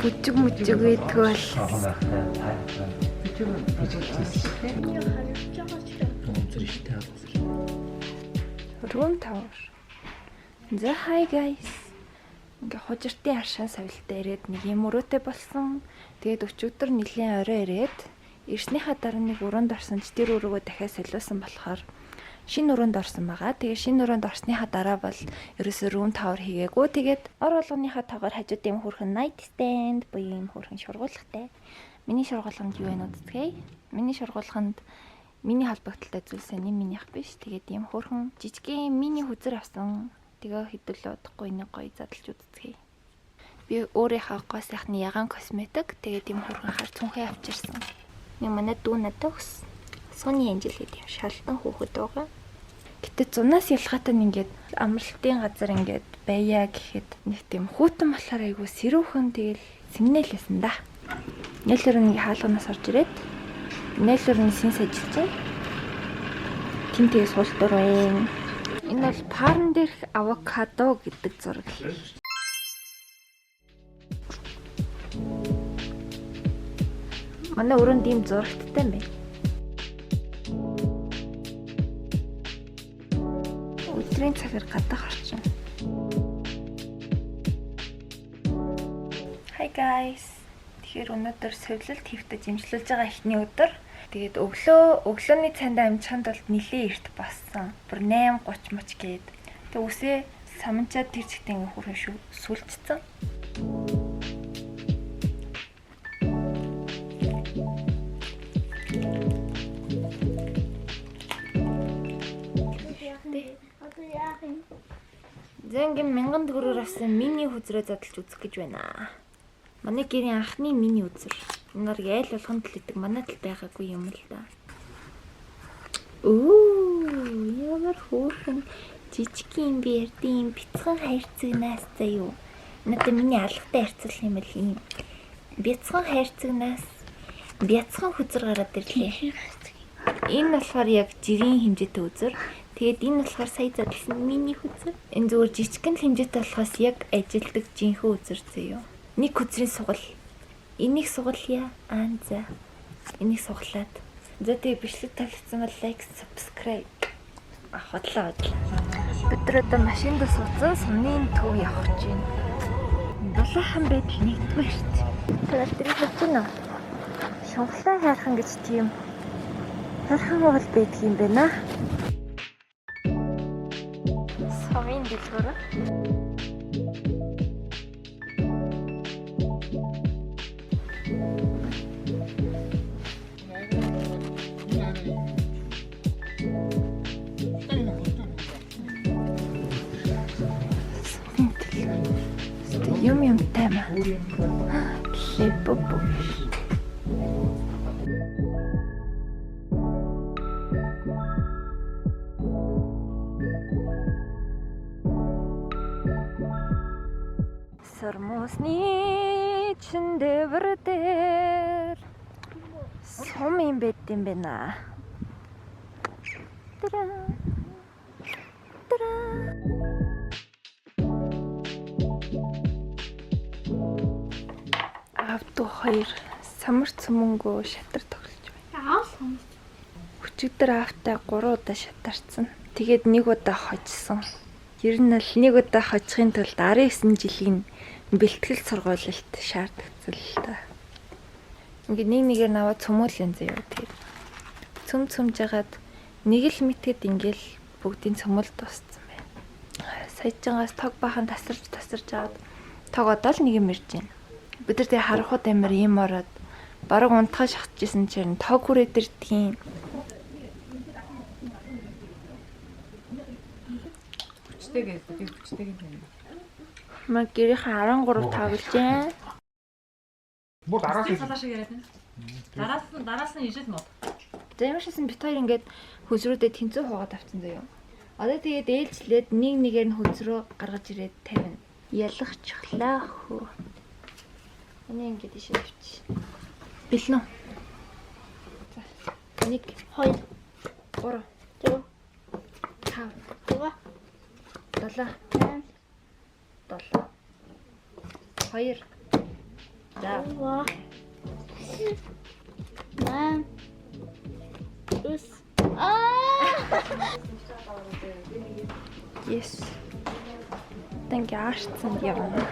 Бүжиг мүжиг үйдэг бол. Room tour. За hi guys. Ингээ хужиртын аршин савилтаа ирээд нэг юм өрөөтэй болсон. Тэгээд өчигдөр нэлийн орой ирээд ирснийхаа дараа нэг өрөөнд орсон ч тэр өрөөгөө дахиад солиосон болохоор шинэ өрөөнд орсон байгаа. Тэгээд шинэ өрөөнд орсныхаа дараа бол ерөөсөө room tour хийгээгүй. Тэгээд ор болгоныхаа тоогоор хажууд юм хөрхэн night stand буюу юм хөрхэн шургуулгатай. Миний шургуулганд юу вэ нүдтэй? Миний шургуулганд миний холбогдлолтой зүйлс миний ах биш. Тэгээд юм хөрхэн жижигхэн мини хүзэр авсан. Тэгээ хэдүүлээ удахгүй нэг гоё задлж үзцгээе. Би өөрийнхөө гоо сайхны ягаан косметик тэгээд юм хөргөн хар цүнхээ авчирсан. Нэг манай дүү надад өгсөн. Сони Анжел гэдэг юм шалтан хүүхэд байгаа. Гэтэ зунаас ялгаатай ингээд амралтын газар ингээд байя гэхэд нэг тийм хүүтэн болохоор айгу сэрүүхэн тэгэл сэмнэлсэн да. Нээлэр нэг хаалганаас орж ирээд нээлэр нэг син сажилж байна. Тинтээ суултур байна. Энэ бол парн дээрх авокадо гэдэг зураг. Манай өрөөнд ийм зурагттай юм байна. Өдрийн цагаар гадаа гарчин. Hi guys. Тэгэхээр өнөөдөр совилалт хэвтэж имжлүүлж байгаа эхний өдөр. Тэгээд өглөөний цайнд амжиханд бол нилээ эрт бассан. Бүр 8:30 моч гээд. Тэгээд үсээ саманчаад тэр чигтэн хөрхөн сүлжцэн. Зэнгийн 1000 төгрөгөөр авсан мини хүзрээ задлж үзэх гэж байна. Манай гэрийн анхны мини үзэр. Энэ нар яйл болгонд л идэг манай тал байгаагүй юм л да. Ямар хөөрхөн жижигхэн бэрдийн бяцхан хайрцагнаас заяа. Надад миний алгатай харьцуулах юм бол юм. Бяцхан хайрцагнаас бяцхан хүзэр гараад ирлээ. Энэ болохоор яг жирийн хэмжээтэй үзэр. Тэгээд энэ болохоор сая задлсан мини хүзэр. Энэ зүгээр жижигхэн хэмжээтэй болохоос яг ажилдаг жинхэнэ үзэр заяа. Нэг хүзрийн сугал. Энийг сугалъя. За. Энийг суглаад. За тэгээ бичлэг таалагдсан бол лайк, subscribe. Хотлоо. Бид одоо машинд суусан сумны төв явах гэж байна. Дулаахан байдал нэгдүгээр шүү дээ. Тэгээд тэрийг хэлж байна. Шунхлаа хайрхан гэж тийм хайрхан бол байдаг юм байна. Сумын дэлгүүр. Юм тема. Лепопо. Сармосны чиндэвэрдэр сум юм байт юм байна. Тара. Тара. Авто 2 самар цөмөнгөө шатар тоглож байна. Өчигдөр автаа 3 удаа шатарсан. Тэгээд 1 удаа хожсон. Ер нь л 1 удаа хожихын тулд 19 жилийн бэлтгэл сургуулилт шаардлагатай л та. Ингээ нэгээр наваа цөмөөлэн заяа тэгээд цөмж жагаад нэг л мэтгэд ингээл бүгдийн цөмөл дууссан байна. Саяжгаас тог бахан тасарч аваад тог одоо л нэг юм ирж байна. Бид нар тэгээ харахад амар юм ороод бараг унтахаа шахажсэн чинь тог хүрээд ирдгийн. Хүчтэйгээ юм. Маг гэрийнхээ 13 тоглож байна. Бүр дараас нь шиг яриад байна. Дараас нь ижил мод. Зэмшсэн бит хоёр ингээд хөзрүүдэд тэнцүү хуугаад авсан заяа. Одоо тэгээд ээлжлээд нэг нэгээр нь хөзрөө гаргаж ирээд тавина. Ялгчихлаа хөө. Энийг ингээд ишээ авчи. Бэлнэ. За. 1 2 3 4 5 7 7 2. За. Мам. Ус. Yes. Тэнгэ арцсан явна.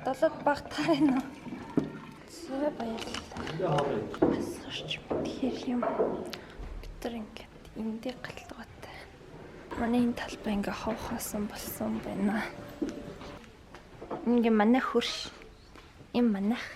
Долоод багтаа байна уу? Зөө баярлалаа. Асгарч тэгэхээр юм. Бид нар ингээд эндээ галдгаатай. Манай энэ талбай ингээ ховхосон болсон байна. Ингээ манай хөрш. Им манайх.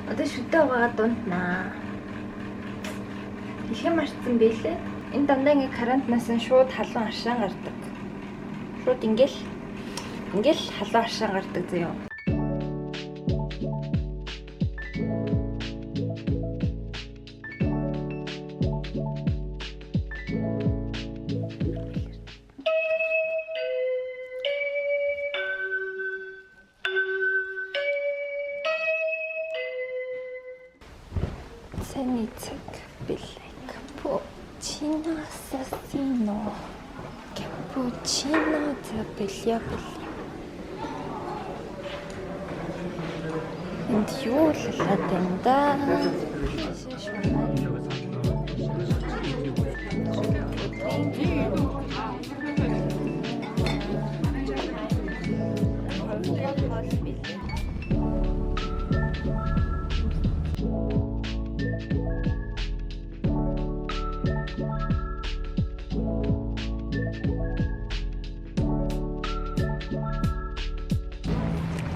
Одоо шүдээ угаагаад дунднаа. Их юм арцсан бэлээ. Энэ дандаа ингээ карантинаас нь шууд халуун аршаан гардаг. Шууд ингээл халуун аршаан гардаг зөө. Саницэг бэлээ. Капучино ассасино. Капучино забэлээ. Энд юу лалаад байна да?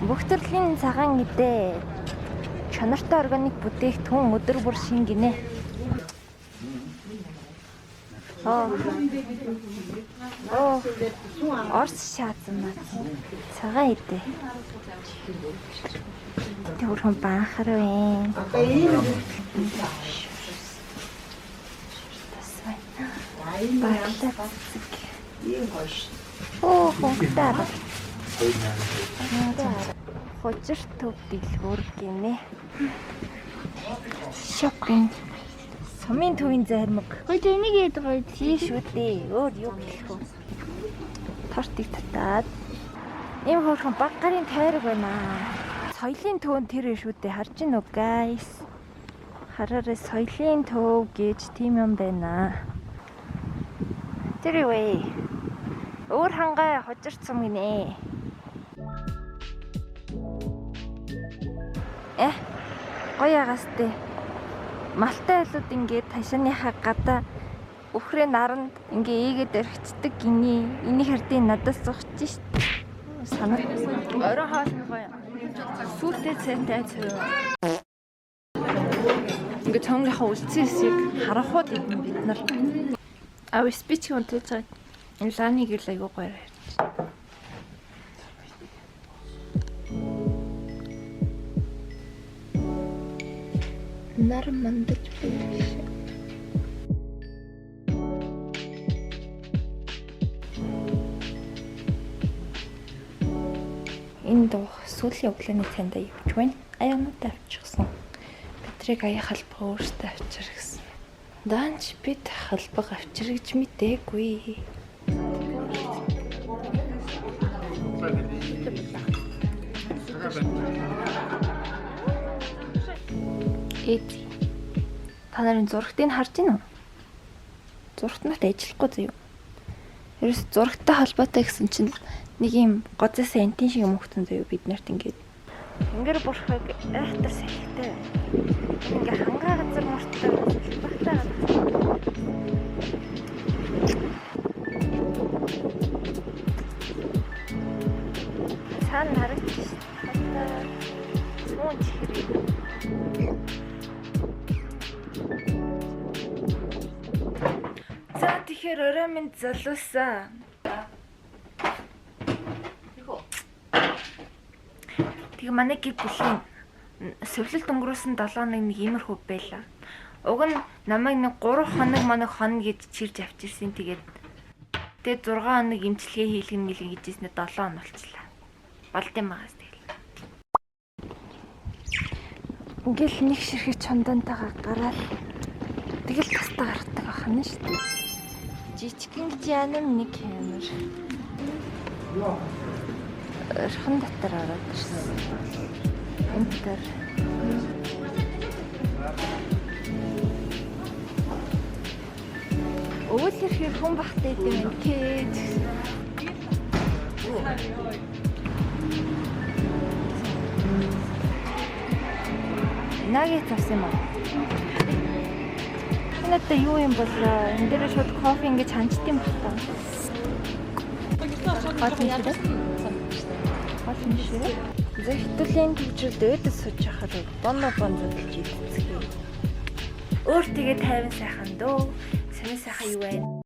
Бүх төрлийн цагаан идэ. Чанартай органик бүтээгдэхүүн өдөр бүр шингэнэ. Орс шаацсан маа. Цагаан идэ. Тэрхэн баахар вэ. Баярлалаа. Хонтаа. Хочир төв дэлгүүр гинэ. Шопинг. Сумын төвийн зармаг. Хөөе энийг яддаг гоё тийш үү дээ. Өөр юу хэлэх вэ? Тортыг татаад ийм хөөрхөн баг гарын тайраг байна. Соёлын төв тэр биш үү дээ. Харж гин үү guys? Хараарай соёлын төв гэж тийм юм байна. Тэр үе. Өөр хангай хожирч сум гинэ. Гоё агастай. Малтай айлууд ингээд ташааныхаа гадаа үхрээ наранд ингээ ийгээд өрхцдөг гинэ. Энийг хардын надаас зогсож шít. Санаа. Орой хаална гоё. Сүйтэй цайтай цай. Ингээ цонгийнхаа үлцээсийг харахууд идэн бид нар. Спич контент цай. Ланиг л айгуу гоё ярьж. Нар мандаж биш. Энэ дуу сүүлийн өглөөний цайнд явж байна. Аяанууд авчихсан. Бидрийг аяа халбага өөртөө авчир гэсэн. Даанч бид халбага авчир гэж мэдээгүй. Та нарын зурагтыг харж байна уу? Зурагтнаас ажиллахгүй зөө. Ерөөс зурагтай холбоотой гэсэн чинь нэг юм гоцоос антин шиг юм хөвтөн зөө бид нарт ингээд. Ингэр бурхыг айхтар салхитай. Ингээ хангаа газар мөртөө багтаа газар. Цаана харагч. За тэгэхээр орой минь залуусаа. Тэгээ манай гэр бүлийн сувлалт өнгөрөөсөн 7 хоног нэг иймэрхүү байла. Уг нь намайг нэг 3 хоног гэж чирж авчирсан. Тэгээд 6 хоног эмчилгээ хийлгэн гэжсэн 7 хоног болчихлоо. Болд юм байгаас тэгэл. Ингээл нэг ширхэг чондонтойгоо гараад тэгэл тастаа гаргадаг ахна шүү дээ. Жижигэн гэж янам нэг хэмэр. Орхон дотор ороод ирсэн. Энтер. Өвөл хэрэг хүн бахтай юм кэж. Нагет авсан юм аа. Надад юу юм бол энэ дээр шууд кофе ингэж ханчт юм байна. Гол ширээ. Зөвхөн төвчрөл дээдэс сууж яхаар боно зодолж идцгээ. Өөр тэгээ тайван сайхан дөө. Санаа сайхан юу вэ?